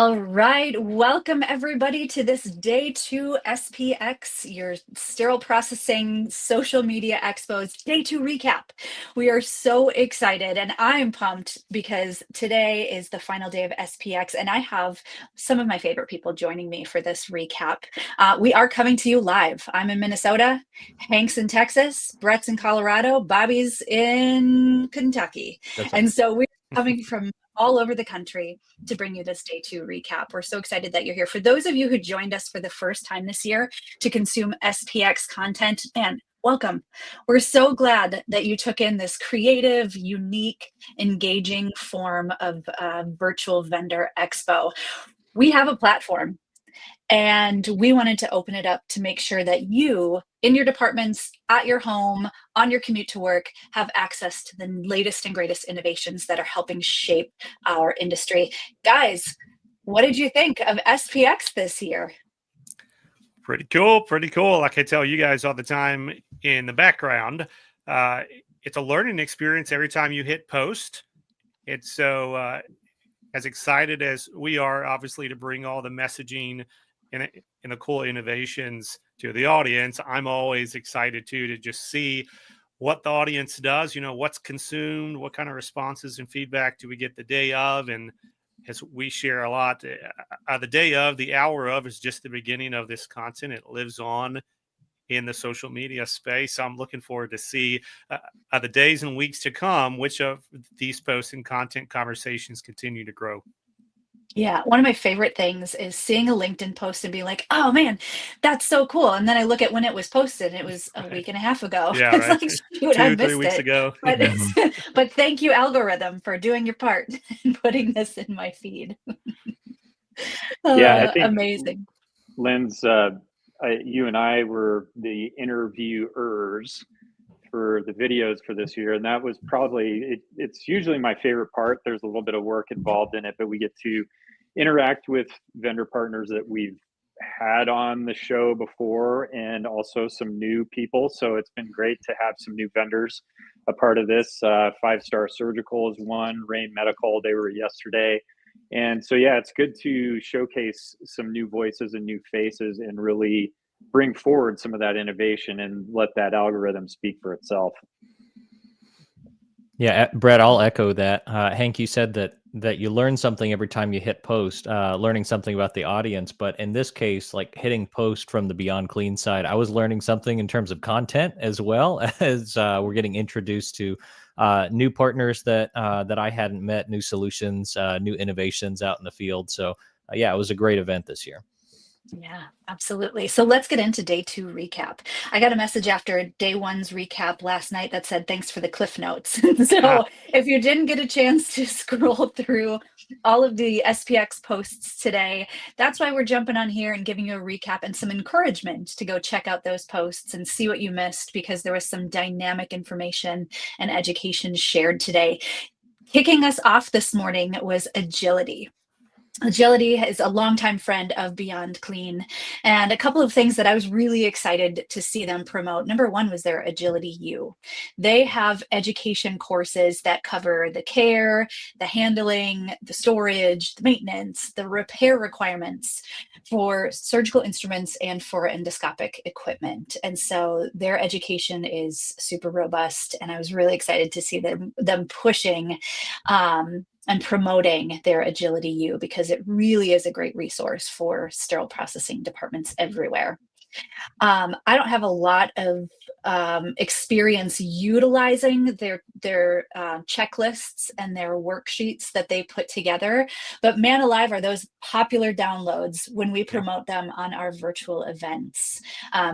All right, welcome everybody to this day two SPX, your sterile processing social media expos day two recap. We are so excited and I'm pumped because today is the final day of SPX and I have some of my favorite people joining me for this recap. We are coming to you live. I'm in Minnesota, Hank's in Texas, Brett's in Colorado, Bobby's in Kentucky. That's And so we're coming from all over the country to bring you this day two recap. We're so excited that you're here. For those of you who joined us for the first time this year to consume SPX content, man, welcome. We're so glad that you took in this creative, unique, engaging form of virtual vendor expo. We have a platform and we wanted to open it up to make sure that you, in your departments, at your home, on your commute to work, have access to the latest and greatest innovations that are helping shape our industry. Guys, what did you think of SPX this year? Pretty cool. Pretty cool. Like I tell you guys all the time in the background, it's a learning experience every time you hit post. It's so as excited as we are, obviously, to bring all the messaging and the cool innovations to the audience. I'm always excited too to just see what the audience does, what's consumed, what kind of responses and feedback do we get the day of. And as we share a lot, the day of, the hour of is just the beginning of this content. It lives on in the social media space. I'm looking forward to see the days and weeks to come, which of these posts and content conversations continue to grow. Yeah, one of my favorite things is seeing a LinkedIn post and being like, oh man, that's so cool. And then I look at when it was posted, and it was a week and a half ago. Yeah, It's right. like, shoot, I 3 missed weeks it. ago. But, but thank you, algorithm, for doing your part and putting this in my feed. Yeah, I think Amazing. Lynn's, you and I were the interviewers for the videos for this year, and that was probably it's usually my favorite part. There's a little bit of work involved in it, but we get to interact with vendor partners that we've had on the show before and also some new people. So it's been great to have some new vendors a part of this. 5-Star Surgical is one, Rain Medical, they were yesterday. And so, yeah, it's good to showcase some new voices and new faces and really bring forward some of that innovation and let that algorithm speak for itself. Yeah, Brett, I'll echo that. Hank, you said that you learn something every time you hit post, learning something about the audience. But in this case, like hitting post from the Beyond Clean side, I was learning something in terms of content as well as we're getting introduced to new partners that I hadn't met, new solutions, new innovations out in the field. So yeah, it was a great event this year. Yeah, absolutely. So let's get into day two recap. I got a message after day one's recap last night that said, thanks for the cliff notes. So if you didn't get a chance to scroll through all of the SPX posts today, that's why we're jumping on here and giving you a recap and some encouragement to go check out those posts and see what you missed, because there was some dynamic information and education shared today. Kicking us off this morning was agility. Agility is a longtime friend of Beyond Clean, and a couple of things that I was really excited to see them promote. Number one was their Agility U. They have education courses that cover the care, the handling, the storage, the maintenance, the repair requirements for surgical instruments and for endoscopic equipment. And so their education is super robust, and I was really excited to see them pushing and promoting their Agility U, because it really is a great resource for sterile processing departments everywhere. I don't have a lot of experience utilizing their checklists and their worksheets that they put together, but man alive, are those popular downloads when we promote them on our virtual events.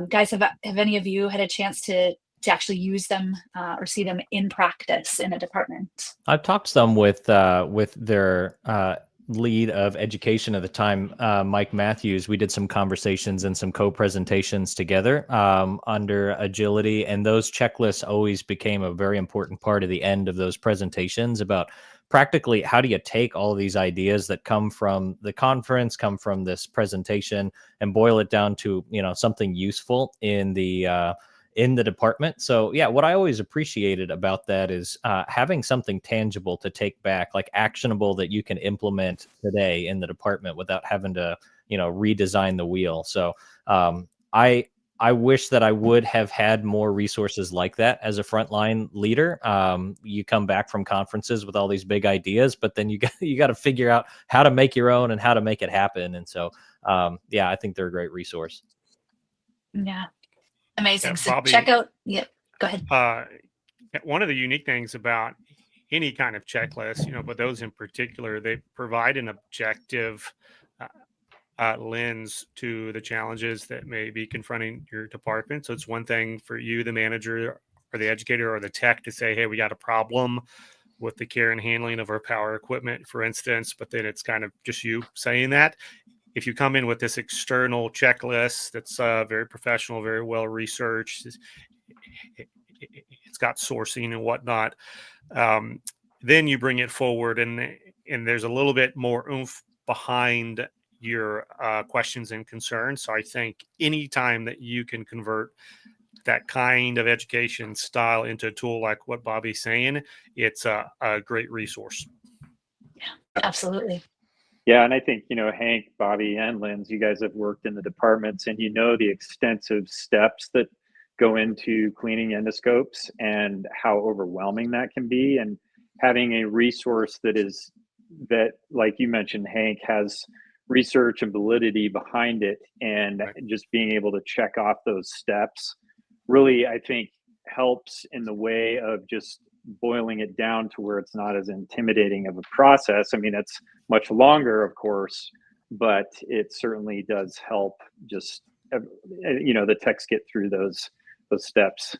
Guys, have any of you had a chance to actually use them or see them in practice in a department? I've talked some with their lead of education at the time, Mike Matthews. We did some conversations and some co-presentations together under Agility, and those checklists always became a very important part of the end of those presentations about practically how do you take all of these ideas that come from the conference, come from this presentation, and boil it down to something useful in the in the department. So yeah, what I always appreciated about that is having something tangible to take back, like actionable that you can implement today in the department without having to, redesign the wheel. So I wish that I would have had more resources like that as a frontline leader. You come back from conferences with all these big ideas, but then you got to figure out how to make your own and how to make it happen. And so, yeah, I think they're a great resource. Yeah. Amazing. So check Bobby, out, yeah, go ahead. one of the unique things about any kind of checklist, but those in particular, they provide an objective lens to the challenges that may be confronting your department. So it's one thing for you, the manager or the educator or the tech, to say, hey, we got a problem with the care and handling of our power equipment, for instance, but then it's kind of just you saying that. If you come in with this external checklist that's very professional, very well researched, it's got sourcing and whatnot, then you bring it forward, and there's a little bit more oomph behind your questions and concerns. So I think anytime that you can convert that kind of education style into a tool like what Bobby's saying, it's a great resource. Yeah, absolutely. Yeah, and I think, Hank, Bobby, and Linz, you guys have worked in the departments, and the extensive steps that go into cleaning endoscopes and how overwhelming that can be. And having a resource that, like you mentioned, Hank, has research and validity behind it, and Right. just being able to check off those steps really, I think, helps in the way of just boiling it down to where it's not as intimidating of a process. I mean, it's much longer, of course, but it certainly does help just, the techs get through those steps.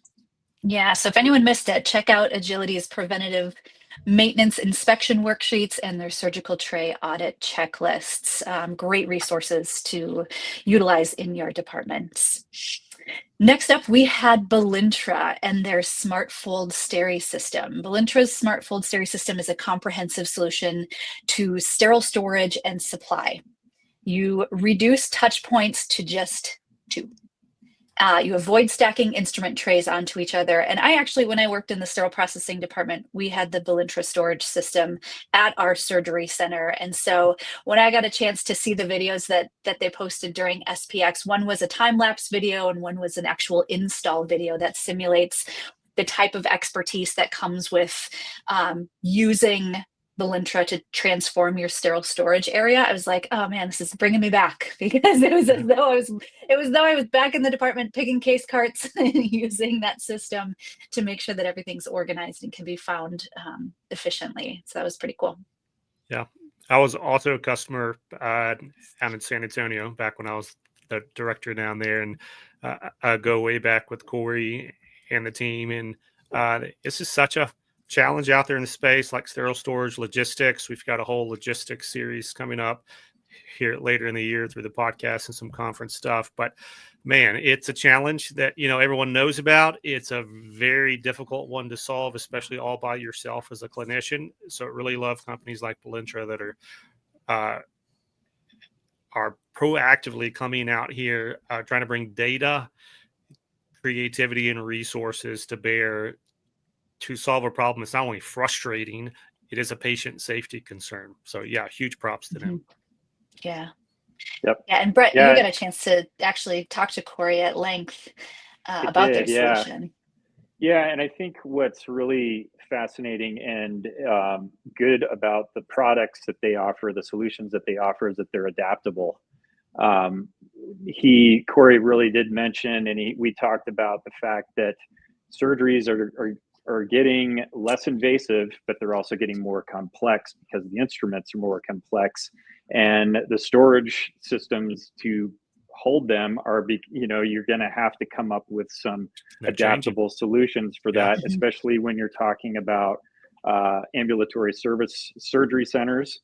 Yeah. So if anyone missed it, check out Agility's preventative maintenance inspection worksheets and their surgical tray audit checklists. Great resources to utilize in your departments. Next up, we had Belintra and their Smart Fold Steri system. Belintra's Smart Fold Steri system is a comprehensive solution to sterile storage and supply. You reduce touch points to just 2. You avoid stacking instrument trays onto each other. And I actually, when I worked in the sterile processing department, we had the Belintra storage system at our surgery center. And so when I got a chance to see the videos that they posted during SPX, one was a time-lapse video and one was an actual install video that simulates the type of expertise that comes with using Belintra to transform your sterile storage area. I was like, oh man, this is bringing me back, because it was as though I was back in the department picking case carts and using that system to make sure that everything's organized and can be found efficiently. So that was pretty cool. Yeah. I was also a customer out in San Antonio back when I was the director down there, and I go way back with Corey and the team. And it's just such a challenge out there in the space, like sterile storage logistics. We've got a whole logistics series coming up here later in the year through the podcast and some conference stuff. But man, it's a challenge that everyone knows about. It's a very difficult one to solve, especially all by yourself as a clinician. So I really love companies like Belintra that are proactively coming out here, trying to bring data, creativity, and resources to bear to solve a problem. It's not only frustrating, it is a patient safety concern. So yeah, huge props to them. Yeah. Yep. Yeah. And Brett, Yeah, you got a chance to actually talk to Corey at length about their yeah. solution. Yeah, and I think what's really fascinating and good about the products that they offer, the solutions that they offer, is that they're adaptable. Corey really did mention, and we talked about the fact that surgeries are getting less invasive, but they're also getting more complex because the instruments are more complex, and the storage systems to hold them you're going to have to come up with some adaptable solutions for that, especially when you're talking about ambulatory service surgery centers,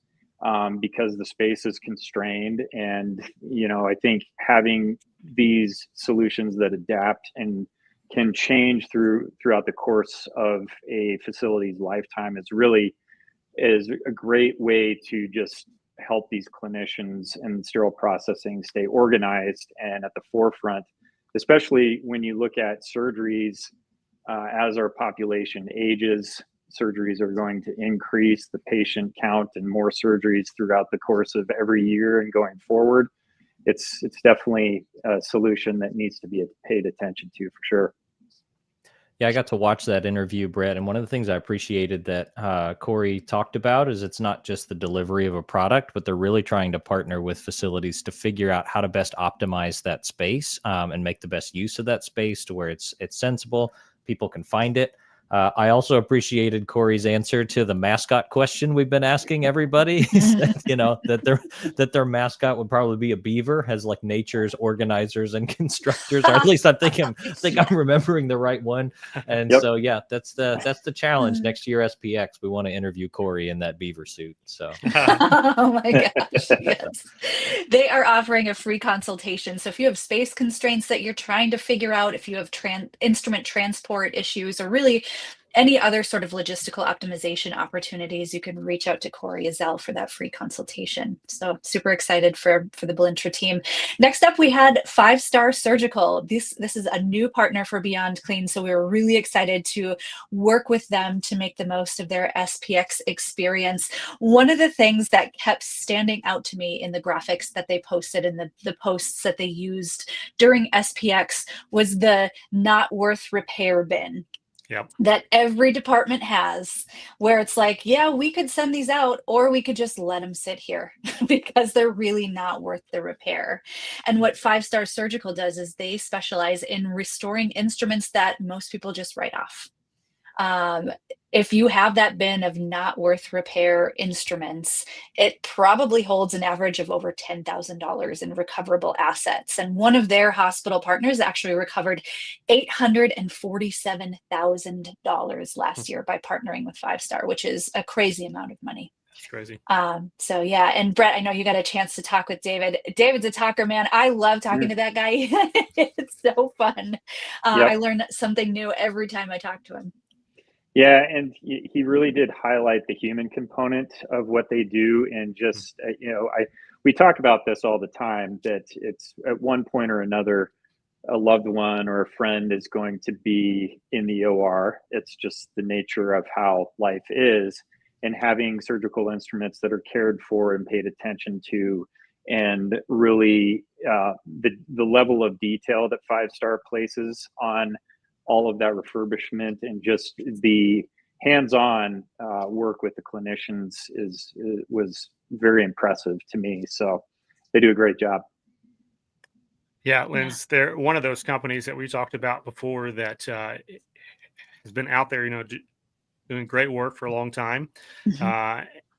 because the space is constrained. And I think having these solutions that adapt and can change throughout the course of a facility's lifetime is a great way to just help these clinicians and sterile processing stay organized and at the forefront especially when you look at surgeries as our population ages. Surgeries are going to increase the patient count and more surgeries throughout the course of every year and going forward. It's definitely a solution that needs to be paid attention to for sure. Yeah, I got to watch that interview, Brett, and one of the things I appreciated that Corey talked about is it's not just the delivery of a product, but they're really trying to partner with facilities to figure out how to best optimize that space and make the best use of that space to where it's sensible, people can find it. I also appreciated Corey's answer to the mascot question we've been asking everybody. He said, that their mascot would probably be a beaver, as like nature's organizers and constructors, or at least I think I'm remembering the right one. And Yep. so yeah, that's the challenge next year. SPX, we want to interview Corey in that beaver suit. So Oh my gosh, yes. They are offering a free consultation. So if you have space constraints that you're trying to figure out, if you have instrument transport issues, or really any other sort of logistical optimization opportunities, you can reach out to Corey Azell for that free consultation. So super excited for the Blintra team. Next up, we had 5-Star Surgical. This is a new partner for Beyond Clean, so we were really excited to work with them to make the most of their SPX experience. One of the things that kept standing out to me in the graphics that they posted and the posts that they used during SPX was the not worth repair bin. Yep. That every department has, where it's like, yeah, we could send these out, or we could just let them sit here because they're really not worth the repair. And what 5-Star Surgical does is they specialize in restoring instruments that most people just write off. If you have that bin of not worth repair instruments, it probably holds an average of over $10,000 in recoverable assets. And one of their hospital partners actually recovered $847,000 last year by partnering with 5-Star, which is a crazy amount of money. That's crazy. So yeah, and Brett, I know you got a chance to talk with David. David's a talker, man. I love talking to that guy. It's so fun. Yep. I learn something new every time I talk to him. Yeah, and he really did highlight the human component of what they do, and just we talk about this all the time, that it's at one point or another a loved one or a friend is going to be in the OR. It's just the nature of how life is, and having surgical instruments that are cared for and paid attention to, and really the level of detail that 5-Star places on all of that refurbishment, and just the hands-on work with the clinicians was very impressive to me. So they do a great job. Yeah, Lynn's, they're one of those companies that we talked about before that has been out there, doing great work for a long time.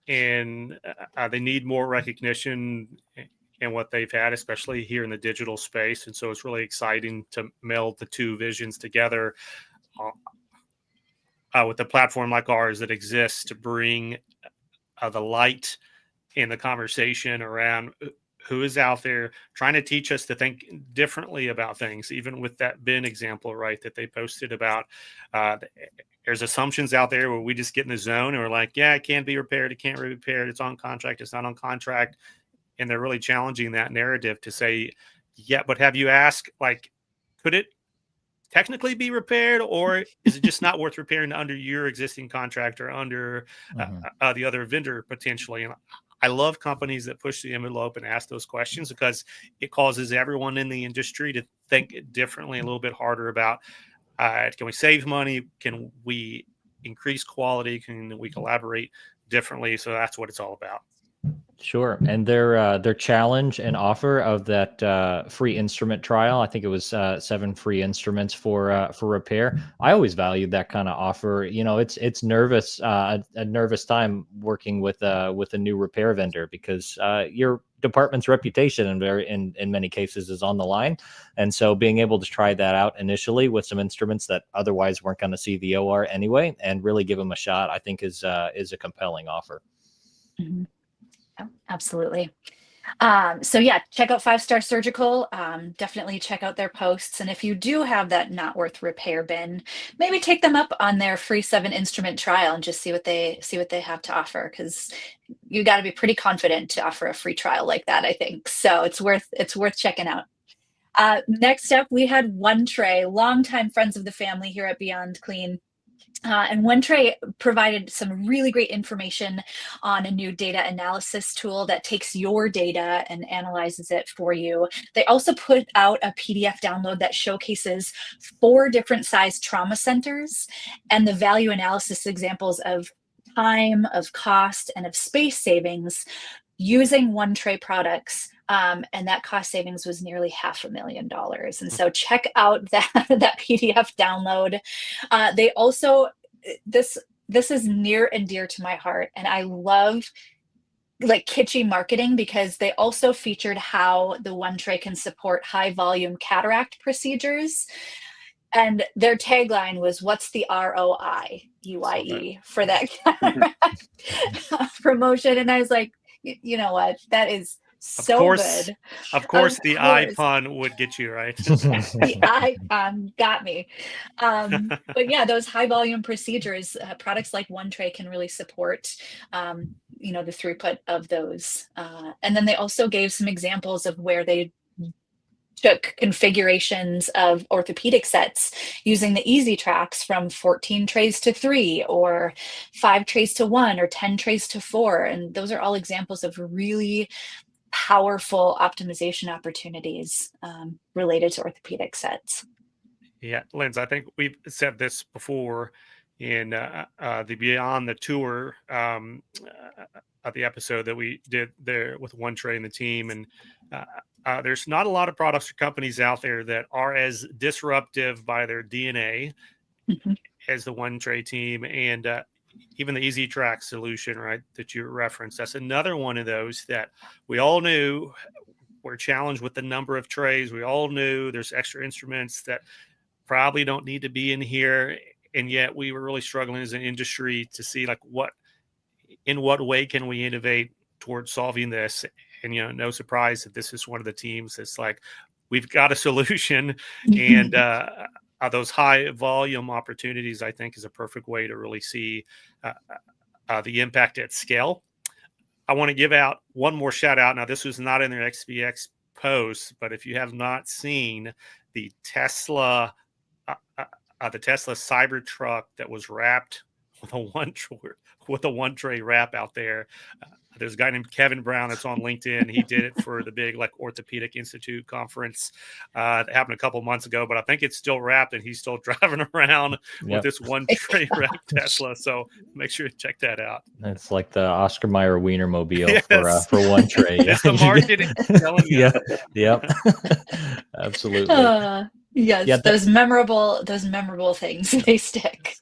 And they need more recognition in what they've had, especially here in the digital space. And so it's really exciting to meld the two visions together with a platform like ours that exists to bring the light in the conversation around who is out there trying to teach us to think differently about things, even with that bin example, right, that they posted about. There's assumptions out there where we just get in the zone and we're like, yeah, it can't be repaired. It can't be repaired. It's on contract. It's not on contract. And they're really challenging that narrative to say, yeah, but have you asked, like, could it technically be repaired, or is it just not worth repairing under your existing contract or under the other vendor potentially? And I love companies that push the envelope and ask those questions, because it causes everyone in the industry to think differently, a little bit harder about, can we save money? Can we increase quality? Can we collaborate differently? So that's what it's all about. Sure. And their challenge and offer of that free instrument trial, I think it was 7 free instruments for repair. I always valued that kind of offer. It's nervous, a nervous time working with a new repair vendor, because your department's reputation in many cases is on the line. And so being able to try that out initially with some instruments that otherwise weren't going to see the OR anyway, and really give them a shot, I think is a compelling offer. Mm-hmm. Oh, absolutely. So yeah, check out 5-Star Surgical. Definitely check out their posts. And if you do have that not worth repair bin, maybe take them up on their free 7 instrument trial and just see what they have to offer. Because you got to be pretty confident to offer a free trial like that, I think. So it's worth checking out. Next up, we had One Tray, longtime friends of the family here at Beyond Clean. And One Tray provided some really great information on a new data analysis tool that takes your data and analyzes it for you. They also put out a PDF download that showcases 4 different size trauma centers and the value analysis examples of time, of cost, and of space savings using One Tray products. And that cost savings was nearly $500,000. And so check out that, that PDF download. They also, this is near and dear to my heart. And I love like kitschy marketing because they also featured how the One Tray can support high volume cataract procedures. And their tagline was, "What's the ROI, UIE, for that cataract promotion?" And I was like, you know what? That is so good. Of course, the icon would get you, right? The icon got me. But yeah, those high volume procedures, products like One Tray can really support, you know, the throughput of those. And then they also gave some examples of where they took configurations of orthopedic sets using the easy tracks from 14 trays to 3 or 5 trays to 1 or 10 trays to 4. And those are all examples of really powerful optimization opportunities related to orthopedic sets. Yeah, Linz, I think we've said this before in the Beyond the Tour of the episode that we did there with One Tray and the team. And there's not a lot of products or companies out there that are as disruptive by their DNA as the One Tray team. And even the Easy Track solution, right, that you referenced, that's another one of those that we all knew were challenged with the number of trays. We all knew there's extra instruments that probably don't need to be in here. And yet we were really struggling as an industry to see like in what way can we innovate towards solving this? And, you know, no surprise that this is one of the teams that's like, we've got a solution. And those high volume opportunities, I think, is a perfect way to really see the impact at scale. I want to give out one more shout out. Now, this was not in their SPX post, but if you have not seen the Tesla Cybertruck that was wrapped with a One Tray wrap out there. There's a guy named Kevin Brown that's on LinkedIn. He did it for the big like Orthopedic Institute conference that happened a couple months ago, but I think it's still wrapped and he's still driving around with this One Tray wrapped Tesla. So make sure to check that out. It's like the Oscar Mayer Wienermobile for One Tray. It's the marketing telling you. Yep. Absolutely. Yes, yeah, those memorable things, they stick.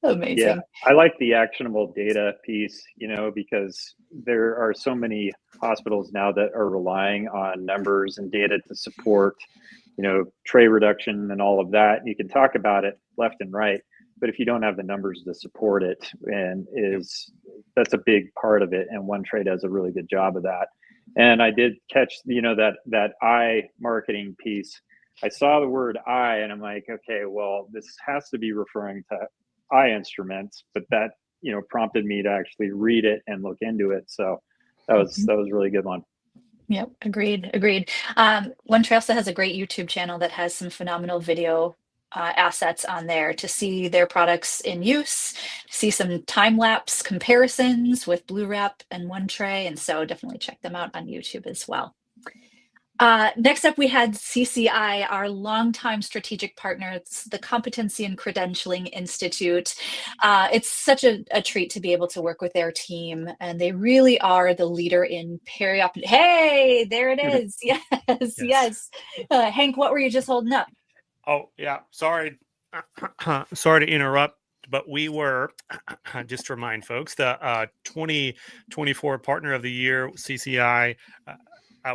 Amazing. Yeah, I like the actionable data piece, you know, because there are so many hospitals now that are relying on numbers and data to support, you know, tray reduction and all of that. You can talk about it left and right, but if you don't have the numbers to support it, that's a big part of it. And One Tray does a really good job of that. And I did catch, you know, that eye marketing piece. I saw the word eye and I'm like, okay, well, this has to be referring to eye instruments, but that, you know, prompted me to actually read it and look into it. So that was a really good one. Yep. Agreed. One Tray also has a great YouTube channel that has some phenomenal video assets on there to see their products in use, see some time-lapse comparisons with Blue Wrap and One Tray. And so definitely check them out on YouTube as well. Next up, we had CCI, our longtime strategic partner. It's the Competency and Credentialing Institute. It's such a treat to be able to work with their team, and they really are the leader in periop. Hey, there it is. Yes. Hank, what were you just holding up? Oh, yeah. Sorry. Sorry to interrupt, but we were, just to remind folks, the 2024 Partner of the Year, CCI,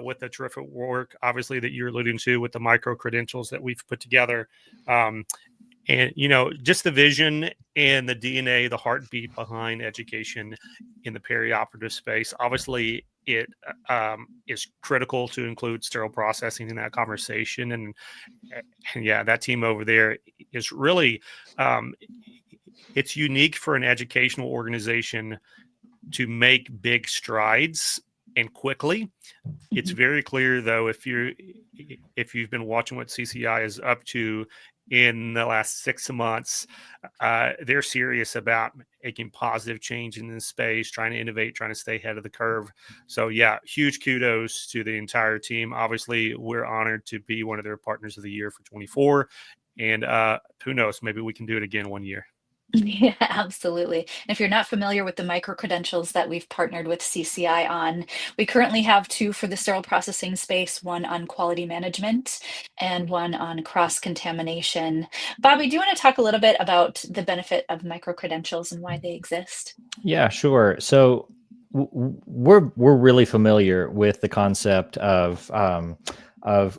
with the terrific work, obviously, that you're alluding to with the micro credentials that we've put together. And, you know, just the vision and the DNA, the heartbeat behind education in the perioperative space. Obviously, it is critical to include sterile processing in that conversation. And yeah, that team over there is really, it's unique for an educational organization to make big strides and quickly. It's very clear, though, if you've been watching what CCI is up to in the last 6 months, they're serious about making positive change in this space, trying to innovate, trying to stay ahead of the curve. So, yeah, huge kudos to the entire team. Obviously, we're honored to be one of their partners of the year for 24. And who knows, maybe we can do it again one year. Yeah, absolutely. And if you're not familiar with the micro credentials that we've partnered with CCI on, we currently have two for the sterile processing space, one on quality management and one on cross contamination. Bobby, do you want to talk a little bit about the benefit of micro credentials and why they exist? Yeah, sure. So we're really familiar with the concept of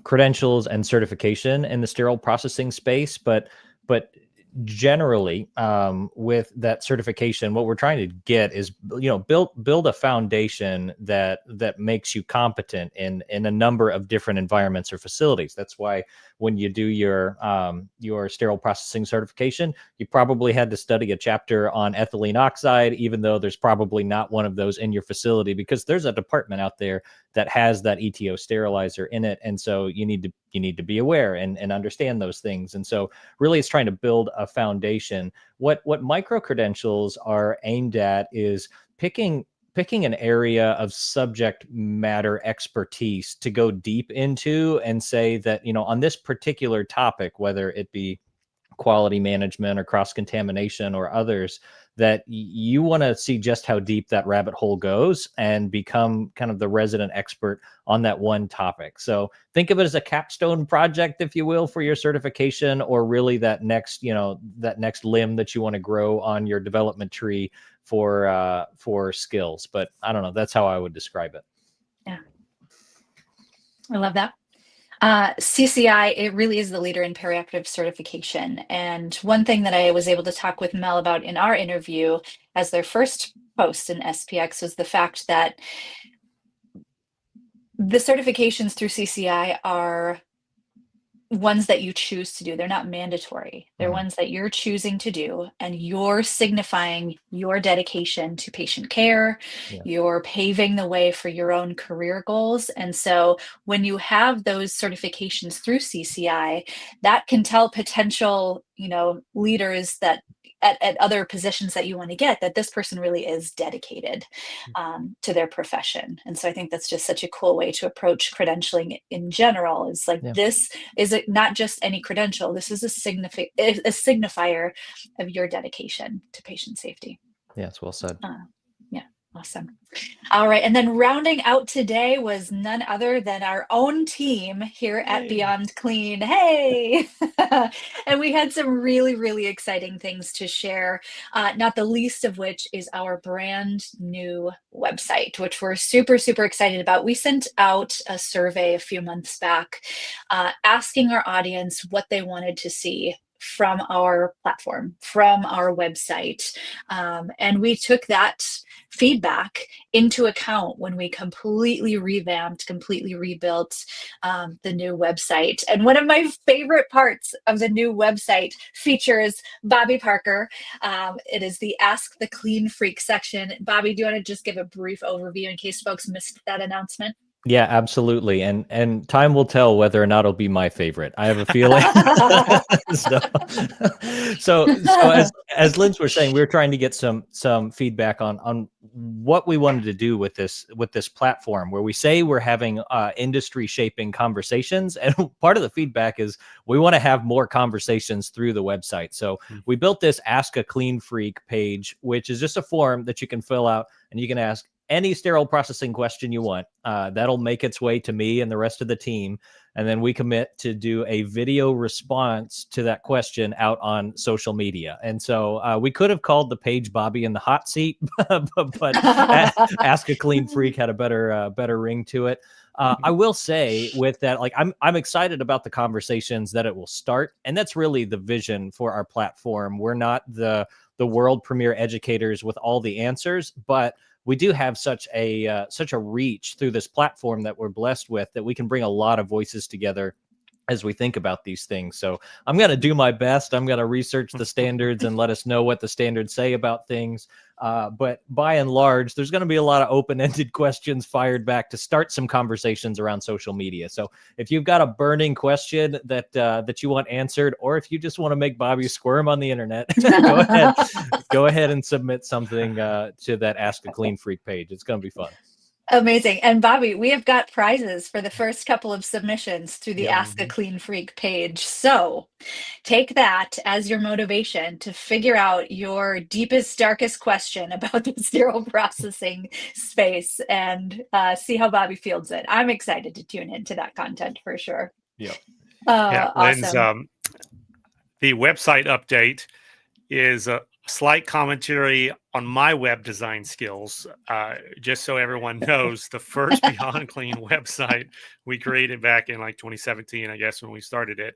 credentials and certification in the sterile processing space, but generally, with that certification, what we're trying to get is, build a foundation that makes you competent in a number of different environments or facilities. That's why when you do your sterile processing certification, you probably had to study a chapter on ethylene oxide, even though there's probably not one of those in your facility, because there's a department out there that has that ETO sterilizer in it, and so you need to be aware and understand those things. And so really it's trying to build a foundation. What micro credentials are aimed at is picking an area of subject matter expertise to go deep into and say that, on this particular topic, whether it be quality management or cross contamination or others, that you want to see just how deep that rabbit hole goes and become kind of the resident expert on that one topic. So think of it as a capstone project, if you will, for your certification, or really that next limb that you want to grow on your development tree for skills. But I don't know, that's how I would describe it. Yeah, I love that. CCI, it really is the leader in perioperative certification. And one thing that I was able to talk with Mel about in our interview as their first post in SPX was the fact that the certifications through CCI are ones that you choose to do. They're not mandatory. They're ones that you're choosing to do, and you're signifying your dedication to patient care. Yeah. You're paving the way for your own career goals. And so when you have those certifications through CCI, that can tell potential, leaders that at other positions that you want to get, that this person really is dedicated to their profession. And so I think that's just such a cool way to approach credentialing in general. It's like, this is not just any credential. This is a signifier of your dedication to patient safety. Yeah, it's well said. Yeah, awesome. All right. And then rounding out today was none other than our own team here at Beyond Clean. Hey! And we had some really, really exciting things to share, not the least of which is our brand new website, which we're super, super excited about. We sent out a survey a few months back asking our audience what they wanted to see from our platform, from our website. And we took that feedback into account when we completely revamped, completely rebuilt the new website. And one of my favorite parts of the new website features Bobby Parker. It is the Ask the Clean Freak section. Bobby, do you want to just give a brief overview in case folks missed that announcement? Yeah, absolutely. And time will tell whether or not it'll be my favorite. I have a feeling. so as Linz was saying, we were trying to get some feedback on what we wanted to do with this platform, where we say we're having industry shaping conversations. And part of the feedback is we want to have more conversations through the website. So we built this Ask a Clean Freak page, which is just a form that you can fill out and you can ask any sterile processing question you want. That'll make its way to me and the rest of the team. And then we commit to do a video response to that question out on social media. And so we could have called the page Bobby in the Hot Seat, but Ask a Clean Freak had a better ring to it. I will say with that, like I'm excited about the conversations that it will start. And that's really the vision for our platform. We're not the world premier educators with all the answers, but we do have such a reach through this platform that we're blessed with, that we can bring a lot of voices together as we think about these things. So I'm going to do my best. I'm going to research the standards and let us know what the standards say about things. But by and large, there's going to be a lot of open-ended questions fired back to start some conversations around social media. So if you've got a burning question that you want answered, or if you just want to make Bobby squirm on the internet, go ahead and submit something to that Ask a Clean Freak page. It's going to be fun. Amazing. And Bobby, we have got prizes for the first couple of submissions through the Yep. Ask a Clean Freak page. So take that as your motivation to figure out your deepest, darkest question about the sterile processing space and see how Bobby fields it. I'm excited to tune into that content for sure. Yep. Yeah, Lynn's, Awesome. the website update is a slight commentary on my web design skills. Just so everyone knows, the first Beyond Clean website we created back in like 2017, I guess, when we started it.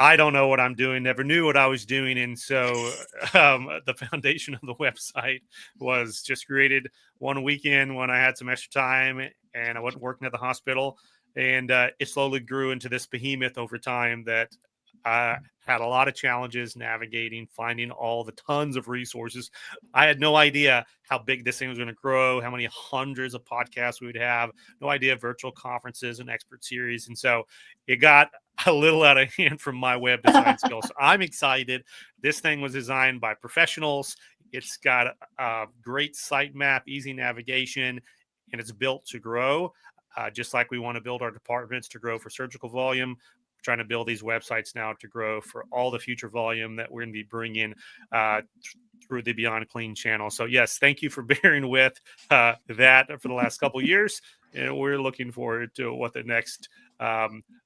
I don't know what I'm doing, never knew what I was doing. And so the foundation of the website was just created one weekend when I had some extra time and I wasn't working at the hospital. And it slowly grew into this behemoth over time that had a lot of challenges navigating, finding all the tons of resources. I had no idea how big this thing was going to grow, how many hundreds of podcasts we would have, no idea virtual conferences and expert series. And so it got a little out of hand from my web design skills. So I'm excited. This thing was designed by professionals. It's got a great sitemap, easy navigation, and it's built to grow. Just like we want to build our departments to grow for surgical volume, trying to build these websites now to grow for all the future volume that we're going to be bringing through the Beyond Clean channel. So yes, thank you for bearing with that for the last couple of years. And we're looking forward to what the next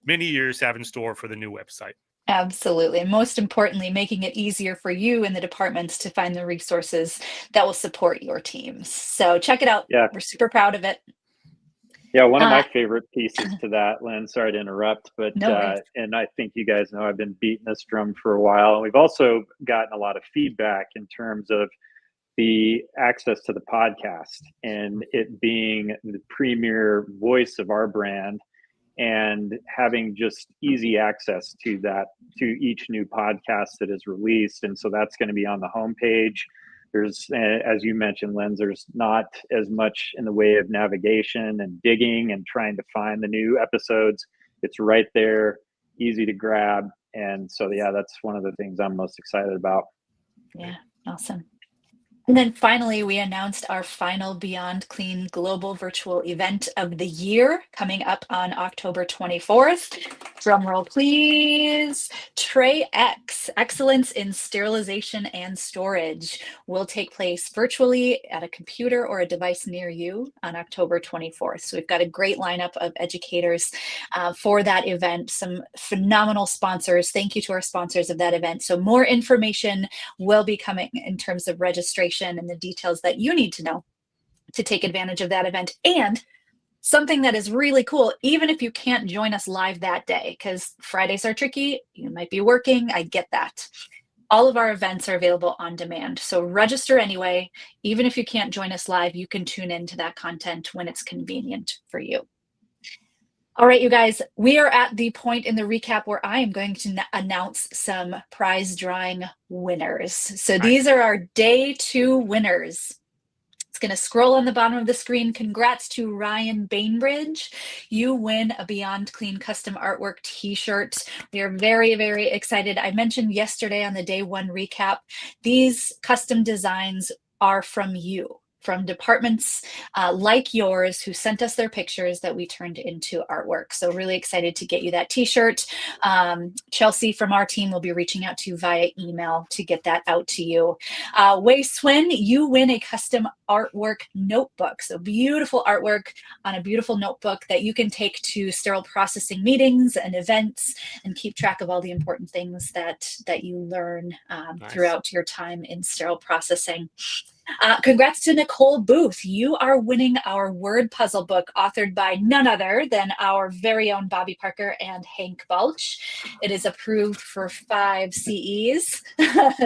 many years have in store for the new website. Absolutely. And most importantly, making it easier for you and the departments to find the resources that will support your teams. So check it out. Yeah. We're super proud of it. Yeah, one of my favorite pieces to that, Lynn, sorry to interrupt, but No worries. and I think you guys know I've been beating this drum for a while. And we've also gotten a lot of feedback in terms of the access to the podcast and it being the premier voice of our brand and having just easy access to that, to each new podcast that is released. And so that's going to be on the homepage. There's, as you mentioned, Lynn, there's not as much in the way of navigation and digging and trying to find the new episodes. It's right there, easy to grab. And so, yeah, that's one of the things I'm most excited about. Yeah, awesome. And then finally, we announced our final Beyond Clean Global Virtual Event of the year coming up on October 24th. Drum roll, please. Tray X, Excellence in Sterilization and Storage, will take place virtually at a computer or a device near you on October 24th. So we've got a great lineup of educators for that event, some phenomenal sponsors. Thank you to our sponsors of that event. So more information will be coming in terms of registration and the details that you need to know to take advantage of that event. And something that is really cool, even if you can't join us live that day, because Fridays are tricky, you might be working, I get that. All of our events are available on demand. So register anyway. Even if you can't join us live, you can tune into that content when it's convenient for you. All right, you guys, we are at the point in the recap where I am going to announce some prize drawing winners. So these are our day 2 winners. It's going to scroll on the bottom of the screen. Congrats to Ryan Bainbridge. You win a Beyond Clean custom artwork t-shirt. We are very, very excited. I mentioned yesterday on the day 1 recap, these custom designs are from you, from departments like yours who sent us their pictures that we turned into artwork. So really excited to get you that t-shirt. Chelsea from our team will be reaching out to you via email to get that out to you. Wei Swin, you win a custom artwork notebook. So beautiful artwork on a beautiful notebook that you can take to sterile processing meetings and events and keep track of all the important things that you learn throughout your time in sterile processing. Congrats to Nicole Booth. You are winning our word puzzle book authored by none other than our very own Bobby Parker and Hank Balch. It is approved for 5 CEs.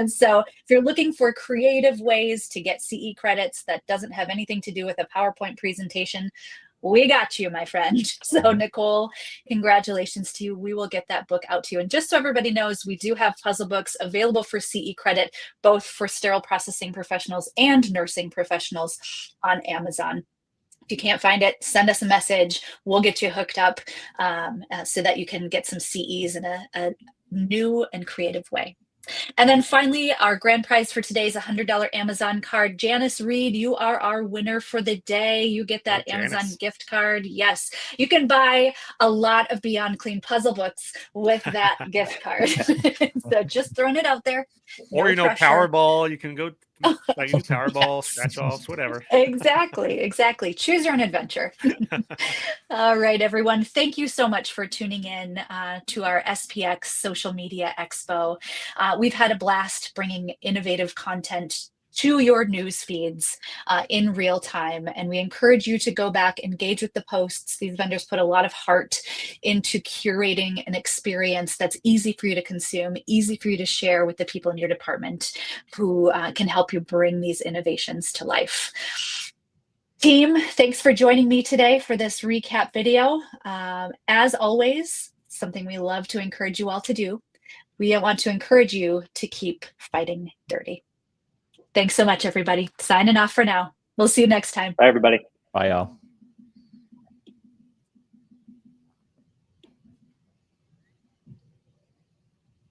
So if you're looking for creative ways to get CE credits that doesn't have anything to do with a PowerPoint presentation, we got you, my friend. So Nicole, congratulations to you. We will get that book out to you. And just so everybody knows, we do have puzzle books available for CE credit, both for sterile processing professionals and nursing professionals on Amazon. If you can't find it, send us a message. We'll get you hooked up so that you can get some CEs in a new and creative way. And then finally, our grand prize for today is a $100 Amazon card. Janice Reed, you are our winner for the day. You get that Amazon gift card. Yes, you can buy a lot of Beyond Clean puzzle books with that gift card. So just throwing it out there. Or, No pressure. Powerball. You can go play Powerball, scratch offs, whatever. Exactly. Choose your own adventure. All right, everyone. Thank you so much for tuning in to our SPX Social Media Expo. We've had a blast bringing innovative content to your news feeds in real time. And we encourage you to go back, engage with the posts. These vendors put a lot of heart into curating an experience that's easy for you to consume, easy for you to share with the people in your department who can help you bring these innovations to life. Team, thanks for joining me today for this recap video. As always, something we love to encourage you all to do. We want to encourage you to keep fighting dirty. Thanks so much, everybody. Signing off for now. We'll see you next time. Bye, everybody. Bye, y'all.